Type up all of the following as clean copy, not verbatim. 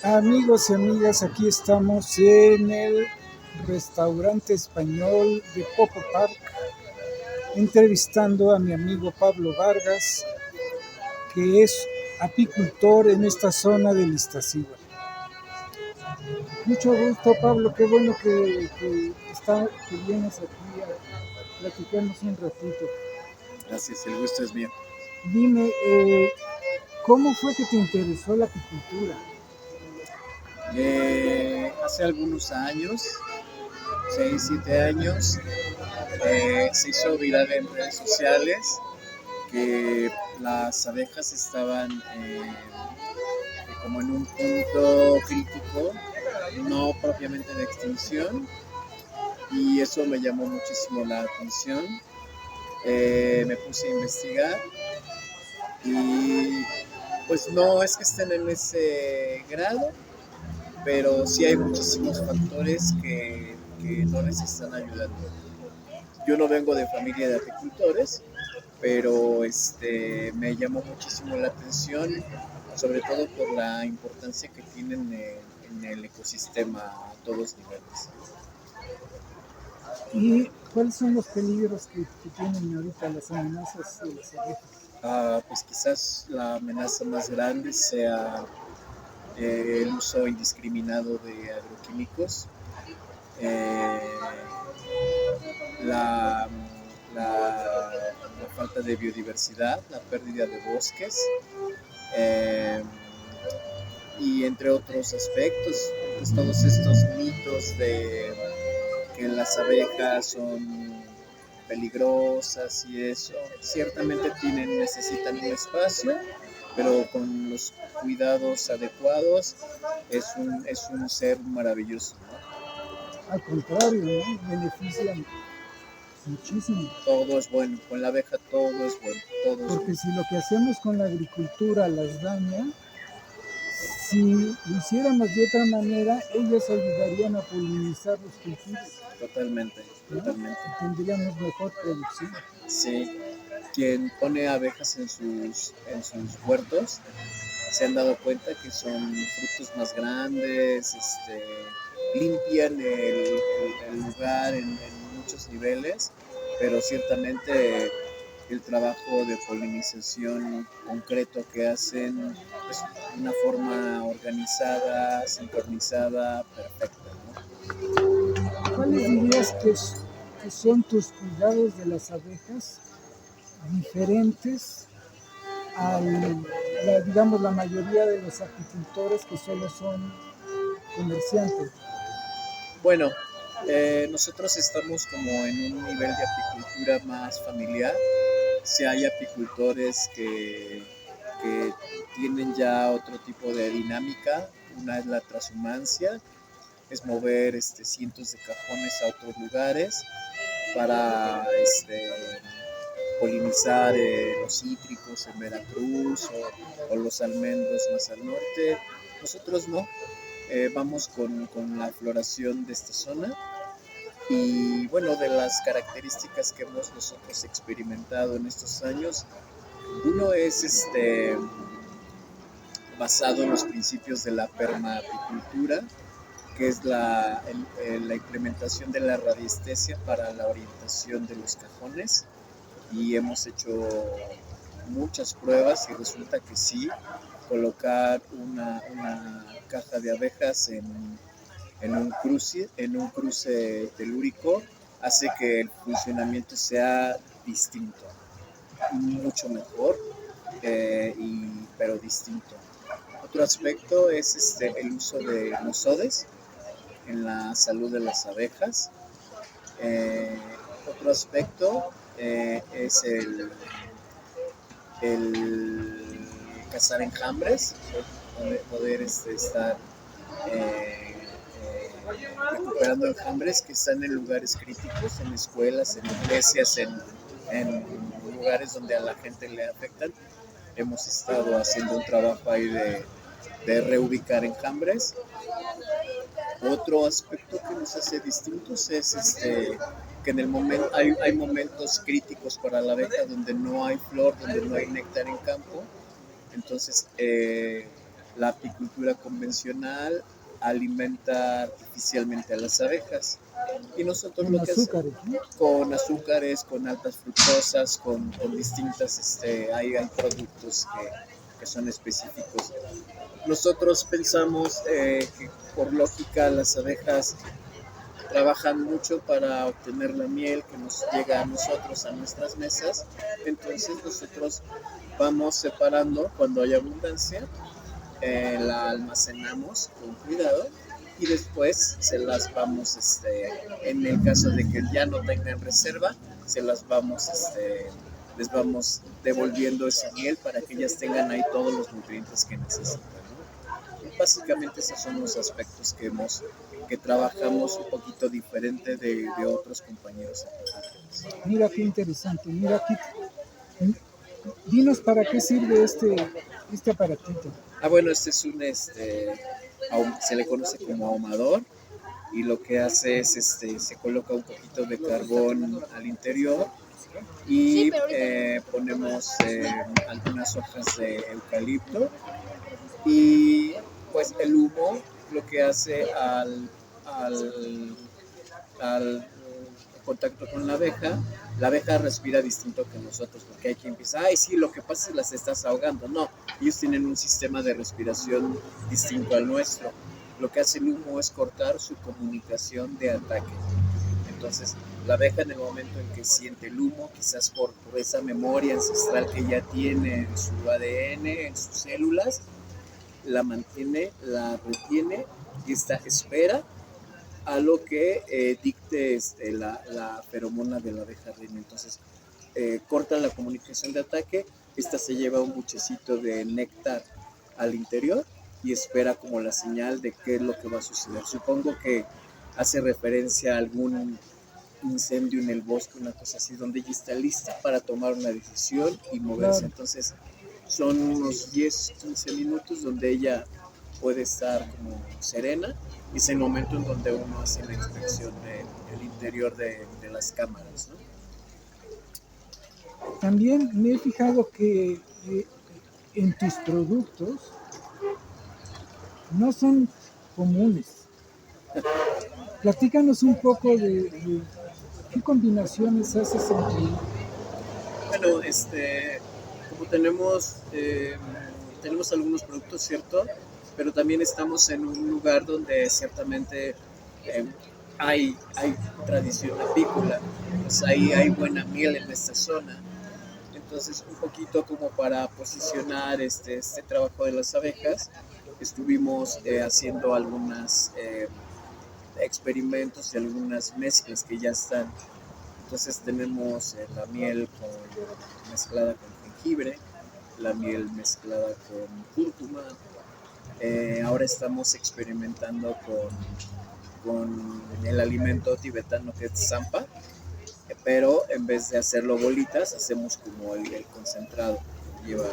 Amigos y amigas, aquí estamos en el restaurante español de Popo Park, entrevistando a mi amigo Pablo Vargas, que es apicultor en esta zona del Iztaccíhuatl. Mucho gusto, Pablo, qué bueno que vienes aquí a platicarnos un ratito. Gracias, el gusto es mío. Dime, ¿cómo fue que te interesó la apicultura? Hace algunos años, 6, 7 años, se hizo viral en redes sociales que las abejas estaban como en un punto crítico, no propiamente de extinción, y eso me llamó muchísimo la atención. Me puse a investigar y pues no es que estén en ese grado, pero sí hay muchísimos factores que no les están ayudando. Yo no vengo de familia de apicultores, pero me llamó muchísimo la atención, sobre todo por la importancia que tienen en el ecosistema a todos niveles. ¿Y cuáles son los peligros que tienen ahorita las amenazas de las abejas? Pues quizás la amenaza más grande sea el uso indiscriminado de agroquímicos, eh, la, la falta de biodiversidad, la pérdida de bosques, eh, y entre otros aspectos, pues todos estos mitos de que las abejas son peligrosas y eso, ciertamente necesitan un espacio, pero con los cuidados adecuados es un ser maravilloso, ¿no? Al contrario, ¿no? Benefician muchísimo. Todo es bueno, con la abeja todo es bueno, todo es Porque bueno. si lo que hacemos con la agricultura las daña, si lo hiciéramos de otra manera, ellas ayudarían a polinizar los cultivos. Totalmente, ¿no? totalmente. Y tendríamos mejor producción. Sí, quien pone abejas en sus huertos se han dado cuenta que son frutos más grandes, limpian el lugar en muchos niveles, pero ciertamente el trabajo de polinización concreto que hacen es una forma organizada, sincronizada, perfecta, ¿no? ¿Cuáles dirías que son tus cuidados de las abejas diferentes digamos, la mayoría de los apicultores que solo son comerciantes? Bueno, nosotros estamos como en un nivel de apicultura más familiar. Si hay apicultores que tienen ya otro tipo de dinámica, una es la transhumancia, es mover cientos de cajones a otros lugares para polinizar los cítricos en Veracruz o los almendros más al norte. Nosotros no, vamos con la floración de esta zona. Y bueno, de las características que hemos nosotros experimentado en estos años, uno es basado en los principios de la permaapicultura, que es la implementación de la radiestesia para la orientación de los cajones, y hemos hecho muchas pruebas y resulta que sí, colocar una caja de abejas en un cruce telúrico hace que el funcionamiento sea distinto, mucho mejor, pero distinto. Otro aspecto es el uso de nosodes en la salud de las abejas. Otro aspecto es el cazar enjambres, poder estar recuperando enjambres que están en lugares críticos, en escuelas, en iglesias, en lugares donde a la gente le afectan. Hemos estado haciendo un trabajo ahí de reubicar enjambres. Otro aspecto que nos hace distintos es que en el momento hay momentos críticos para la abeja donde no hay flor, donde no hay néctar en campo. Entonces, la apicultura convencional alimenta artificialmente a las abejas. Y nosotros Con lo que azúcares, ¿no? con azúcares, con altas fructosas, con distintas, hay productos que son específicos. Nosotros pensamos que por lógica las abejas trabajan mucho para obtener la miel que nos llega a nosotros, a nuestras mesas. Entonces nosotros vamos separando cuando hay abundancia, la almacenamos con cuidado y después se las vamos, en el caso de que ya no tengan reserva, se las vamos, les vamos devolviendo esa miel para que ellas tengan ahí todos los nutrientes que necesitan, ¿no? Y básicamente esos son los aspectos que trabajamos un poquito diferente de otros compañeros apicultores. Mira qué interesante. Mira aquí. Dinos para qué sirve este aparatito. Bueno, este es se le conoce como ahumador y lo que hace es, se coloca un poquito de carbón al interior y ponemos algunas hojas de eucalipto y pues el humo lo que hace al contacto con la abeja respira distinto que nosotros, porque hay quien piensa, ay, sí, lo que pasa es que las estás ahogando. No, ellos tienen un sistema de respiración distinto al nuestro. Lo que hace el humo es cortar su comunicación de ataque. Entonces, la abeja en el momento en que siente el humo, quizás por esa memoria ancestral que ya tiene en su ADN, en sus células, la mantiene, la retiene y espera a lo que dicte la feromona de la abeja reina. Entonces, corta la comunicación de ataque, esta se lleva un buchecito de néctar al interior y espera como la señal de qué es lo que va a suceder. Supongo que hace referencia a algún incendio en el bosque, una cosa así, donde ella está lista para tomar una decisión y moverse. Claro. Entonces, son unos 10, 15 minutos donde ella puede estar como serena y es el momento en donde uno hace la inspección del interior de las cámaras, ¿no? También me he fijado que en tus productos no son comunes. Platícanos un poco de qué combinaciones haces entre... Bueno, como tenemos algunos productos, ¿cierto? Pero también estamos en un lugar donde ciertamente hay tradición apícola, pues ahí hay buena miel en esta zona. Entonces, un poquito como para posicionar este trabajo de las abejas, estuvimos haciendo algunos experimentos y algunas mezclas que ya están. Entonces tenemos la miel mezclada con jengibre, la miel mezclada con cúrcuma. Ahora estamos experimentando con el alimento tibetano que es zampa, pero en vez de hacerlo bolitas, hacemos como el concentrado. Lleva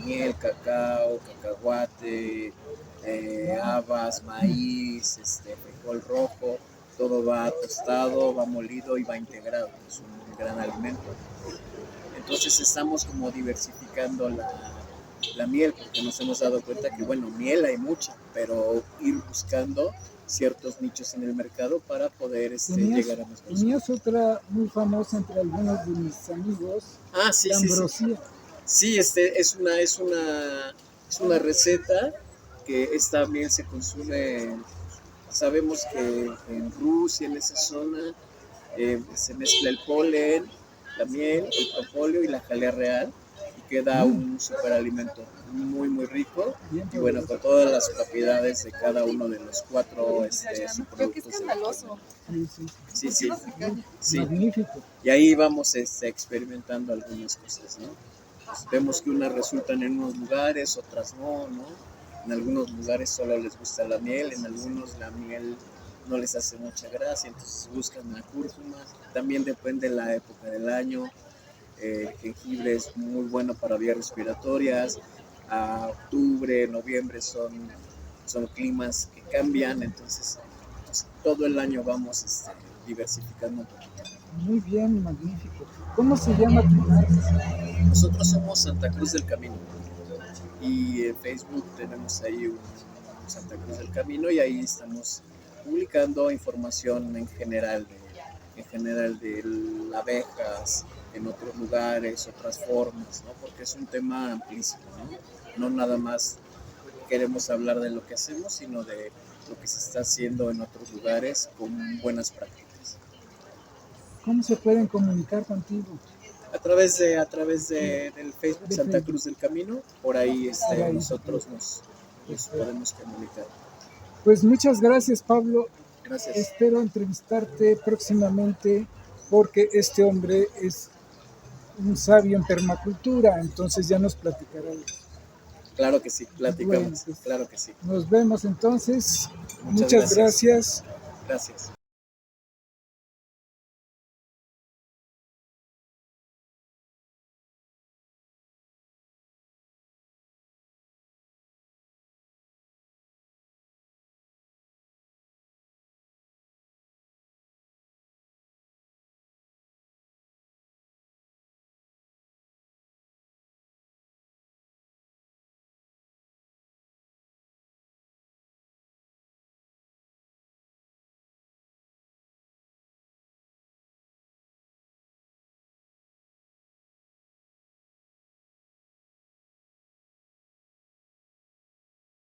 miel, cacao, cacahuate, habas, maíz, frijol rojo, todo va tostado, va molido y va integrado. Es un gran alimento. Entonces estamos como diversificando la miel, porque nos hemos dado cuenta que, bueno, miel hay mucha, pero ir buscando ciertos nichos en el mercado para poder llegar a más personas. Tenías otra muy famosa entre algunos de mis amigos, Sí, la ambrosía. Sí, es una receta que esta miel se consume. Sabemos que en Rusia, en esa zona, se mezcla el polen, la miel, el propóleo y la jalea real y queda un superalimento muy, muy rico. Bien, y bueno, con todas las propiedades de cada uno de los 4 subproductos. Creo que es escandaloso. Sí. Magnífico. Y ahí vamos experimentando algunas cosas, ¿no? Pues vemos que unas resultan en unos lugares, otras no. En algunos lugares solo les gusta la miel, en algunos la miel no les hace mucha gracia, entonces buscan la cúrcuma. También depende de la época del año. El jengibre es muy bueno para vías respiratorias. A octubre, noviembre son climas que cambian, entonces pues, todo el año vamos diversificando un poquito. Muy bien, magnífico. ¿Cómo se llama tu marca? Nosotros somos Santa Cruz del Camino y en Facebook tenemos ahí un Santa Cruz del Camino y ahí estamos publicando información en general de las abejas, en otros lugares, otras formas, ¿no? Porque es un tema amplísimo, ¿no? No nada más queremos hablar de lo que hacemos, sino de lo que se está haciendo en otros lugares con buenas prácticas. ¿Cómo se pueden comunicar contigo? Del Facebook Santa Cruz del Camino, por ahí nosotros nos podemos comunicar. Pues muchas gracias, Pablo. Gracias. Espero entrevistarte próximamente porque este hombre es un sabio en permacultura, entonces ya nos platicará. Claro que sí, platicamos, Bueno, pues, claro que sí. Nos vemos entonces. Muchas Muchas gracias. Gracias.